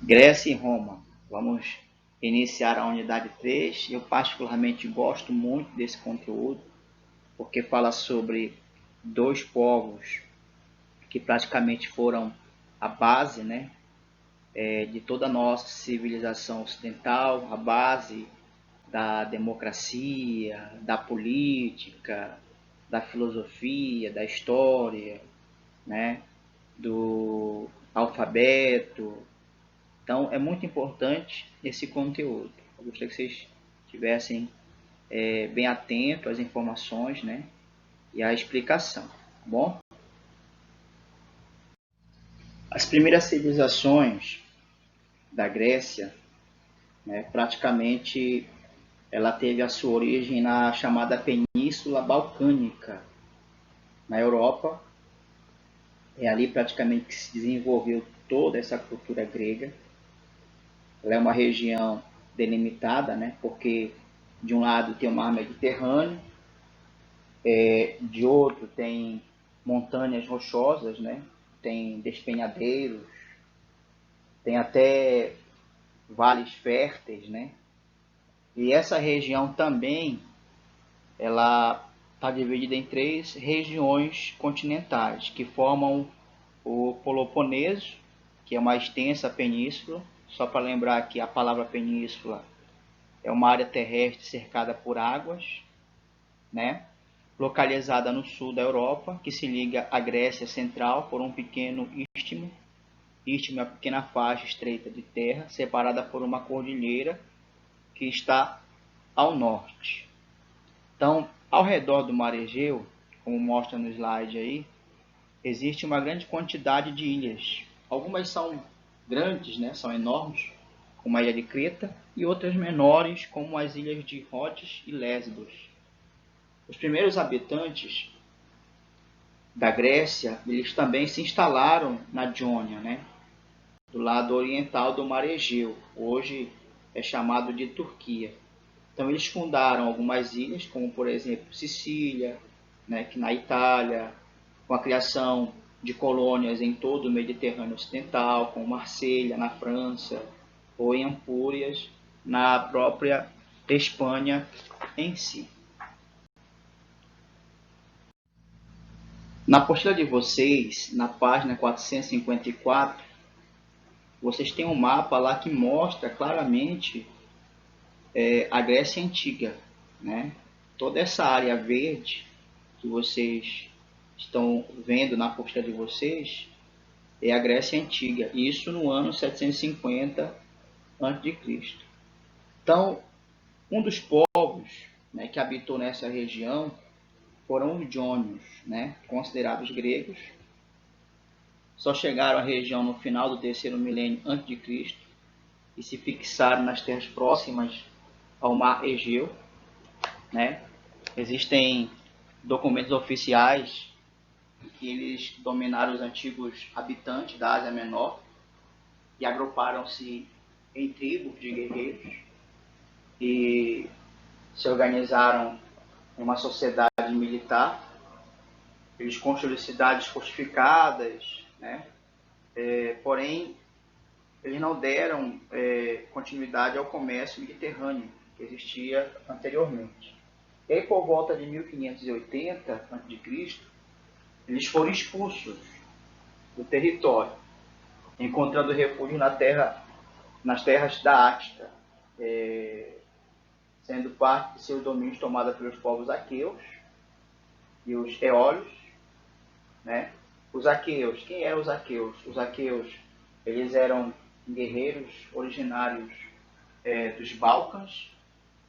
Grécia e Roma. Vamos iniciar a unidade 3. Eu particularmente gosto muito desse conteúdo, porque fala sobre dois povos que praticamente foram a base, né, de toda a nossa civilização ocidental, a base da democracia, da política, da filosofia, da história, né, do alfabeto. Então é muito importante esse conteúdo. Eu gostaria que vocês estivessem bem atentos às informações, né, e à explicação. Tá bom? As primeiras civilizações da Grécia, né, praticamente ela teve a sua origem na chamada Península Balcânica, na Europa. É ali praticamente que se desenvolveu toda essa cultura grega. Ela é uma região delimitada, né, porque de um lado tem o mar Mediterrâneo, de outro tem montanhas rochosas, né, tem despenhadeiros, tem até vales férteis, né. E essa região também ela está dividida em três regiões continentais que formam o Peloponeso, que é uma extensa península. Só para lembrar que a palavra península é uma área terrestre cercada por águas, né? Localizada no sul da Europa, que se liga à Grécia Central por um pequeno istmo. Istmo é uma pequena faixa estreita de terra, separada por uma cordilheira que está ao norte. Então, ao redor do Mar Egeu, como mostra no slide aí, existe uma grande quantidade de ilhas. Algumas são grandes, né, são enormes, como a ilha de Creta, e outras menores, como as ilhas de Rhodes e Lesbos. Os primeiros habitantes da Grécia, eles também se instalaram na Jônia, né, do lado oriental do Mar Egeu, hoje é chamado de Turquia. Então eles fundaram algumas ilhas, como por exemplo Sicília, né, que na Itália, com a criação de colônias em todo o Mediterrâneo Ocidental, como Marselha na França, ou em Ampúrias na própria Espanha em si. Na apostila de vocês, na página 454, vocês têm um mapa lá que mostra claramente a Grécia Antiga, né? Toda essa área verde que vocês estão vendo na apostila de vocês é a Grécia Antiga, isso no ano 750 a.C. Então, um dos povos, né, que habitou nessa região foram os jônios, né, considerados gregos. Só chegaram à região no final do terceiro milênio antes de Cristo e se fixaram nas terras próximas ao mar Egeu, né? Existem documentos oficiais que eles dominaram os antigos habitantes da Ásia Menor e agruparam-se em tribos de guerreiros e se organizaram em uma sociedade militar. Eles construíram cidades fortificadas, né? Porém, eles não deram continuidade ao comércio mediterrâneo que existia anteriormente. E aí, por volta de 1580 a.C., eles foram expulsos do território, encontrando refúgio nas terras da Ática, sendo parte de seus domínios tomada pelos povos aqueus e os eólios, né? Os aqueus, quem eram os aqueus? Os aqueus, eles eram guerreiros originários dos Balcãs,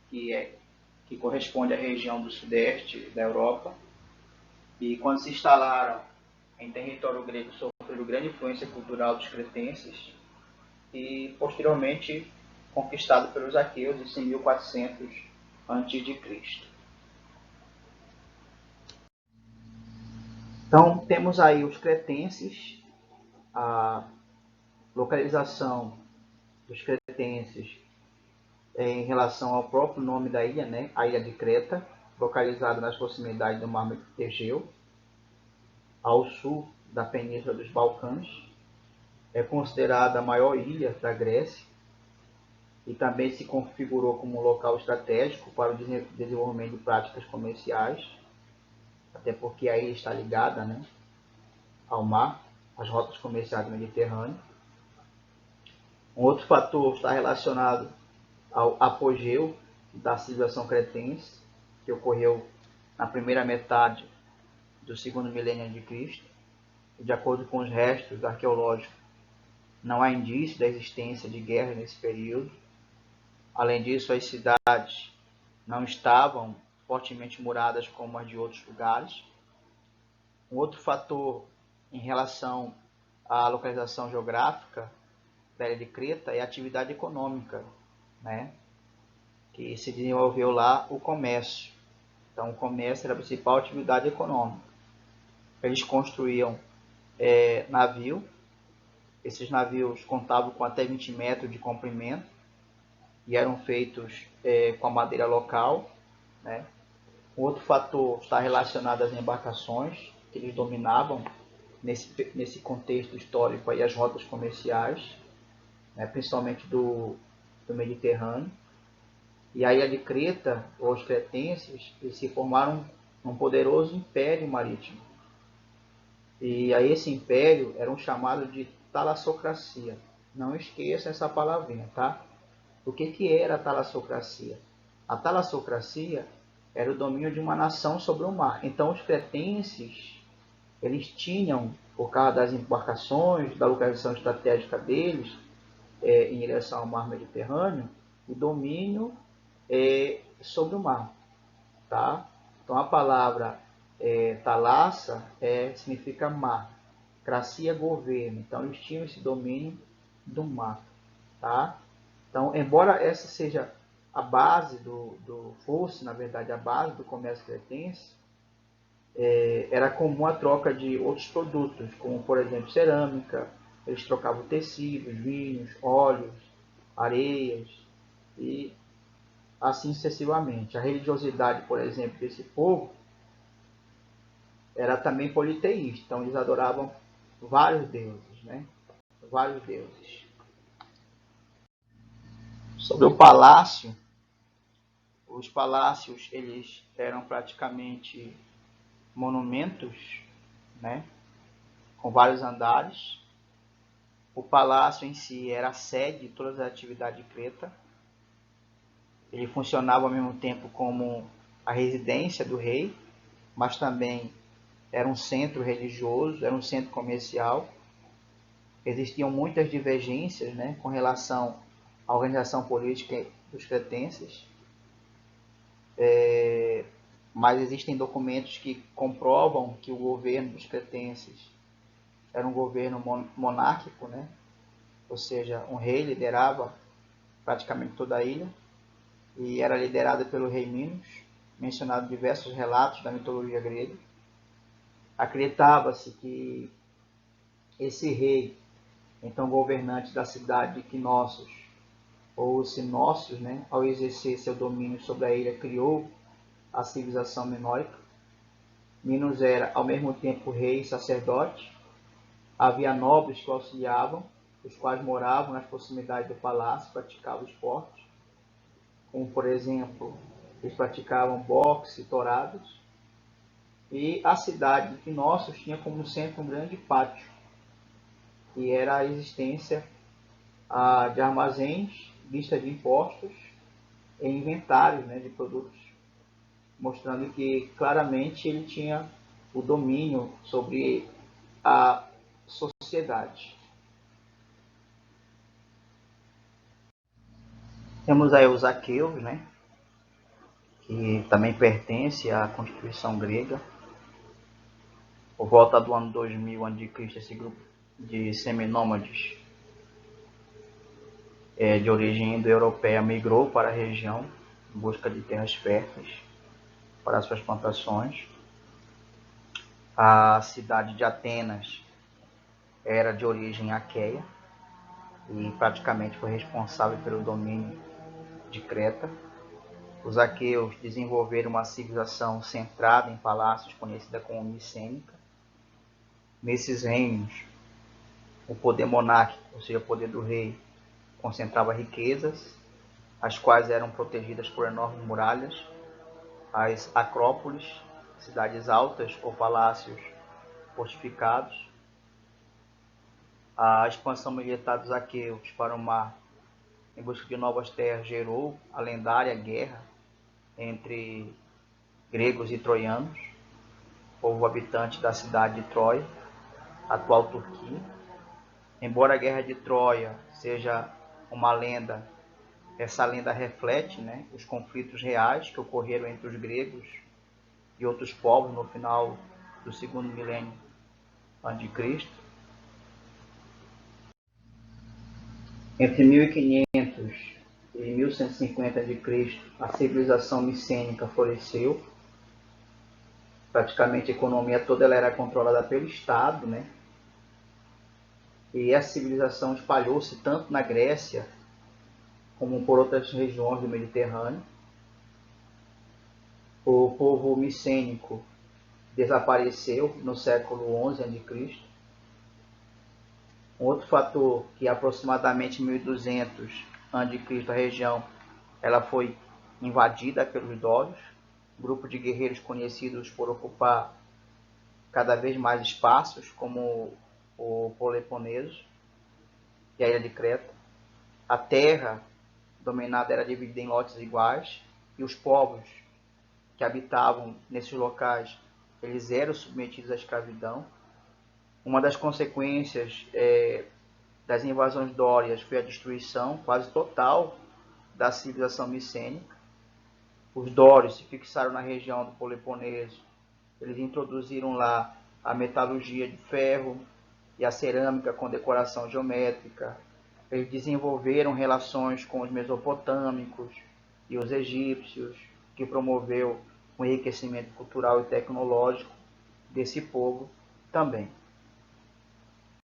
que corresponde à região do sudeste da Europa, e quando se instalaram em território grego sofreram grande influência cultural dos cretenses e posteriormente conquistado pelos aqueus, isso em 1400 a.C. Então temos aí os cretenses, a localização dos cretenses em relação ao próprio nome da ilha, né? A ilha de Creta, localizada nas proximidades do mar Egeu, ao sul da Península dos Balcãs. é considerada a maior ilha da Grécia e também se configurou como um local estratégico para o desenvolvimento de práticas comerciais, até porque a ilha está ligada, né, ao mar, às rotas comerciais do Mediterrâneo. Um outro fator está relacionado ao apogeu da civilização cretense, que ocorreu na primeira metade do segundo milênio de Cristo. De acordo com os restos arqueológicos, não há indício da existência de guerra nesse período. Além disso, as cidades não estavam fortemente muradas como as de outros lugares. Um outro fator em relação à localização geográfica da ilha de Creta é a atividade econômica, né, que se desenvolveu lá o comércio. Então, o comércio era a principal atividade econômica. Eles construíam navio. Esses navios contavam com até 20 metros de comprimento e eram feitos com a madeira local, né? Outro fator está relacionado às embarcações, que eles dominavam nesse contexto histórico aí, as rotas comerciais, né? Principalmente do Mediterrâneo. E a ilha de Creta, os cretenses, eles se formaram um poderoso império marítimo. E a esse império eram chamados de talassocracia. Não esqueça essa palavrinha, tá? O que era a talassocracia? A talassocracia era o domínio de uma nação sobre o mar. Então os cretenses, eles tinham, por causa das embarcações, da localização estratégica deles, em direção ao mar Mediterrâneo, o domínio sobre o mar, tá? Então a palavra talassa significa mar, cracia governo. Então eles tinham esse domínio do mar, tá? Então, embora essa seja a base fosse, na verdade, a base do comércio cretense, era comum a troca de outros produtos, como, por exemplo, cerâmica. Eles trocavam tecidos, vinhos, óleos, areias e assim sucessivamente. A religiosidade, por exemplo, desse povo era também politeísta. Então, eles adoravam vários deuses, né? Vários deuses. Sobre o palácio, os palácios eles eram praticamente monumentos, né, com vários andares. O palácio em si era a sede de todas as atividades de Creta. Ele funcionava ao mesmo tempo como a residência do rei, mas também era um centro religioso, era um centro comercial. Existiam muitas divergências, né, com relação à organização política dos cretenses. Mas existem documentos que comprovam que o governo dos cretenses era um governo monárquico, né? Ou seja, um rei liderava praticamente toda a ilha e era liderado pelo rei Minos, mencionado em diversos relatos da mitologia grega. Acreditava-se que esse rei, então governante da cidade de Knossos, ou os Sinócios, né, ao exercer seu domínio sobre a ilha, criou a civilização minoica. Minos era ao mesmo tempo rei e sacerdote. Havia nobres que o auxiliavam, os quais moravam nas proximidades do palácio e praticavam esportes, como por exemplo, eles praticavam boxe e touradas. E a cidade de Knossos tinha como centro um grande pátio, que era a existência de armazéns, lista de impostos e inventários, né, de produtos, mostrando que claramente ele tinha o domínio sobre a sociedade. Temos aí os aqueus, né, que também pertence à Constituição grega. Por volta do ano 2000 a.C., esse grupo de seminômades de origem indo-europeia migrou para a região em busca de terras férteis para suas plantações. A cidade de Atenas era de origem aqueia e praticamente foi responsável pelo domínio de Creta. Os aqueus desenvolveram uma civilização centrada em palácios, conhecida como micênica. Nesses reinos, O poder monárquico, ou seja, o poder do rei, concentrava riquezas, as quais eram protegidas por enormes muralhas, as acrópoles, cidades altas ou palácios fortificados, a expansão militar dos aqueus para o mar em busca de novas terras gerou a lendária guerra entre gregos e troianos, povo habitante da cidade de Troia, atual Turquia. Embora a guerra de Troia seja uma lenda, essa lenda reflete, os conflitos reais que ocorreram entre os gregos e outros povos no final do segundo milênio a.C. Entre 1500 e 1150 a.C., a civilização micênica floresceu. Praticamente a economia toda ela era controlada pelo Estado, E a civilização espalhou-se tanto na Grécia como por outras regiões do Mediterrâneo. O povo micênico desapareceu no século XI a.C. Um outro fator que aproximadamente 1200 a.C. a região ela foi invadida pelos dórios, grupo de guerreiros conhecidos por ocupar cada vez mais espaços, como o Peloponeso e a ilha de Creta. A terra dominada era dividida em lotes iguais e os povos que habitavam nesses locais eles eram submetidos à escravidão. Uma das consequências das invasões dórias foi a destruição quase total da civilização micênica. Os dórios se fixaram na região do Peloponeso. Eles introduziram lá a metalurgia de ferro e a cerâmica com decoração geométrica. Eles desenvolveram relações com os mesopotâmicos e os egípcios, que promoveu o enriquecimento cultural e tecnológico desse povo também.